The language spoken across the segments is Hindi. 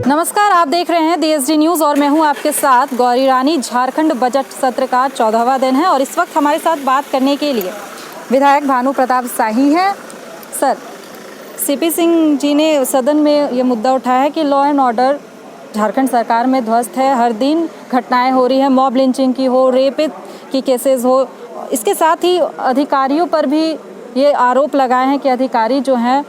नमस्कार, आप देख रहे हैं DSD न्यूज़ और मैं हूं आपके साथ गौरी रानी। झारखंड बजट सत्र का 14वां दिन है और इस वक्त हमारे साथ बात करने के लिए विधायक भानु प्रताप शाही हैं। सर, CP सिंह जी ने सदन में ये मुद्दा उठाया है कि लॉ एंड ऑर्डर झारखंड सरकार में ध्वस्त है। हर दिन घटनाएं हो रही हैं, मॉब लिंचिंग की हो, रेप की केसेस हो। इसके साथ ही अधिकारियों पर भी ये आरोप लगाए हैं कि अधिकारी जो हैं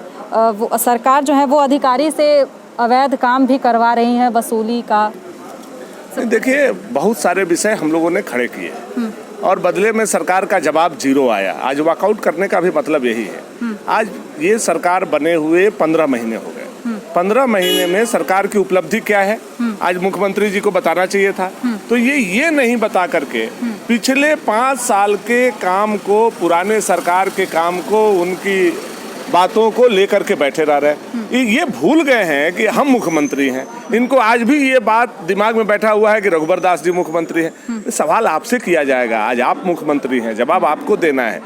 सरकार जो है वो अधिकारी से अवैध काम भी करवा रही है, वसूली का। देखिए, बहुत सारे विषय हम लोगों ने खड़े किए और बदले में सरकार का जवाब जीरो आया। आज वॉकआउट करने का भी मतलब यही है। आज ये सरकार बने हुए 15 महीने हो गए। 15 महीने में सरकार की उपलब्धि क्या है, आज मुख्यमंत्री जी को बताना चाहिए था। तो ये नहीं बता करके पिछले 5 साल के काम को, पुराने सरकार के काम को, उनकी बातों को लेकर के बैठे रह रहे। ये भूल गए हैं कि हम मुख्यमंत्री हैं। इनको आज भी ये बात दिमाग में बैठा हुआ है कि रघुबर दास जी मुख्यमंत्री हैं। सवाल आपसे किया जाएगा, आज आप मुख्यमंत्री हैं, जवाब आपको देना है।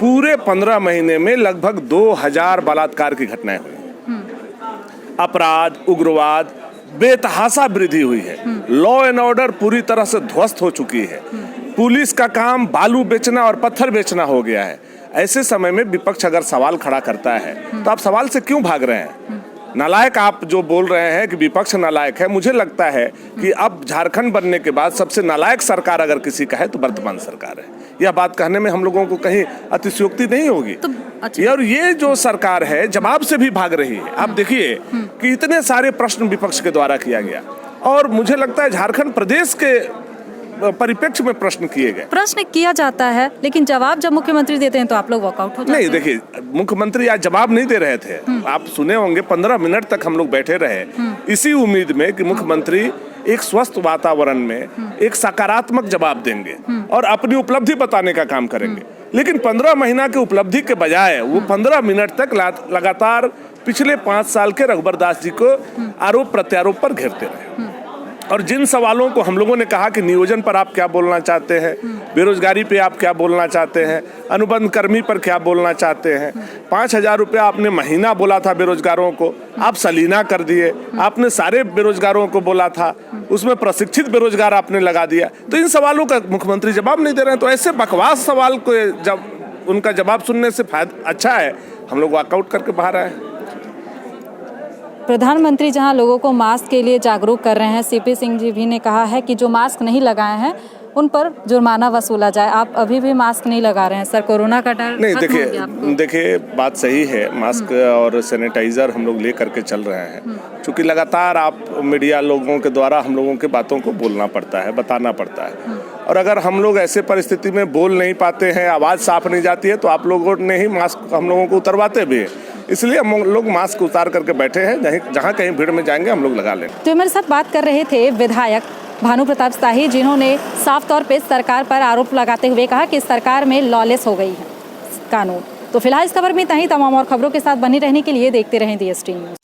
पूरे 15 महीने में लगभग 2000 बलात्कार की घटनाएं हुई। अपराध, उग्रवाद, बेतहाशा वृद्धि हुई है। लॉ एंड ऑर्डर पूरी तरह से ध्वस्त हो चुकी है। पुलिस का काम बालू बेचना और पत्थर बेचना हो गया है। ऐसे समय में विपक्ष अगर सवाल खड़ा करता है तो आप सवाल से क्यों भाग रहे हैं? नालायक आप जो बोल रहे हैं कि विपक्ष नालायक है, मुझे लगता है कि अब झारखंड बनने के बाद सबसे नालायक सरकार अगर किसी का है तो वर्तमान सरकार है। यह बात कहने में हम लोगों को कहीं अतिशयोक्ति नहीं होगी। तो अच्छा। और ये जो सरकार है जवाब से भी भाग रही है। आप देखिए कि इतने सारे प्रश्न विपक्ष के द्वारा किया गया और मुझे लगता है झारखंड प्रदेश के परिप्रेक्ष्य में प्रश्न किया जाता है, लेकिन जवाब जब मुख्यमंत्री देते हैं तो आप लोग वॉकआउट हो जाते हैं। नहीं, देखिए, मुख्यमंत्री आज जवाब नहीं दे रहे थे। आप सुने होंगे 15 मिनट तक हम लोग बैठे रहे इसी उम्मीद में कि मुख्यमंत्री एक स्वस्थ वातावरण में एक सकारात्मक जवाब देंगे और अपनी उपलब्धि बताने का काम करेंगे। लेकिन 15 महीना की उपलब्धि के बजाय वो 15 मिनट तक लगातार पिछले 5 साल के रघुबर दास जी को आरोप प्रत्यारोप पर घेरते रहे। और जिन सवालों को हम लोगों ने कहा कि नियोजन पर आप क्या बोलना चाहते हैं, बेरोजगारी पे आप क्या बोलना चाहते हैं, अनुबंध कर्मी पर क्या बोलना चाहते हैं, 5000 रुपया आपने महीना बोला था बेरोजगारों को, आप सलीना कर दिए। आपने सारे बेरोजगारों को बोला था, उसमें प्रशिक्षित बेरोजगार आपने लगा दिया। तो इन सवालों का मुख्यमंत्री जवाब नहीं दे रहे हैं। तो ऐसे बकवास सवाल को जब उनका जवाब सुनने से अच्छा है हम लोग वॉकआउट करके बाहर आए। प्रधानमंत्री जहां लोगों को मास्क के लिए जागरूक कर रहे हैं, CP सिंह जी भी ने कहा है कि जो मास्क नहीं लगाए हैं उन पर जुर्माना वसूला जाए। आप अभी भी मास्क नहीं लगा रहे हैं सर, कोरोना का डर नहीं। देखिए, बात सही है। मास्क और सैनिटाइजर हम लोग ले करके चल रहे हैं। चूँकि लगातार आप मीडिया लोगों के द्वारा हम लोगों के बातों को बोलना पड़ता है, बताना पड़ता है। और अगर हम लोग ऐसे परिस्थिति में बोल नहीं पाते हैं, आवाज़ साफ नहीं जाती है, तो आप लोगों ने ही मास्क हम लोगों को उतरवाते भी हैं। इसलिए हम लोग मास्क उतार करके बैठे हैं। जहाँ कहीं भीड़ में जाएंगे हम लोग लगा लेंगे। तो मेरे साथ बात कर रहे थे विधायक भानु प्रताप शाही, जिन्होंने साफ तौर पे सरकार पर आरोप लगाते हुए कहा कि सरकार में लॉलेस हो गई है कानून। तो फिलहाल इस खबर में इतना ही। तमाम और खबरों के साथ बनी रहने के लिए देखते रहें DSD न्यूज़।